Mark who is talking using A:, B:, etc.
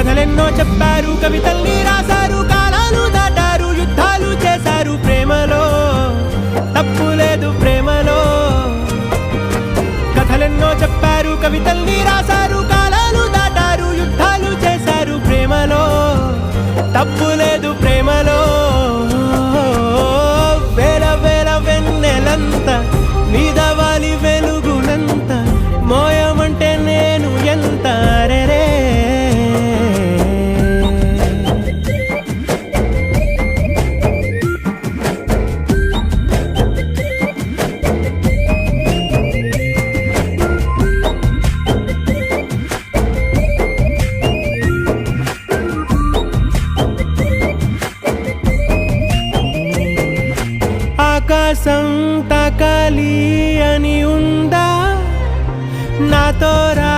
A: కథలెన్నో చెప్పారు, కవితల్ని రాశారు, కాలాలు దాటారు, యుద్ధాలు చేశారు. ప్రేమలో తప్పు లేదు, ప్రేమలో. కథలెన్నో చెప్పారు, కవితల్ని రాశారు, కాలాలు దాటారు, యుద్ధాలు చేశారు. ప్రేమలో తప్పు లేదు, ప్రేమలో. వేల వేల వెన్నెలంత నీదవాలి వెలుగునంత, మోయమంటే నేను ఎంత రే. ఆకాశం తాకాలి అని ఉందా, నాతో రా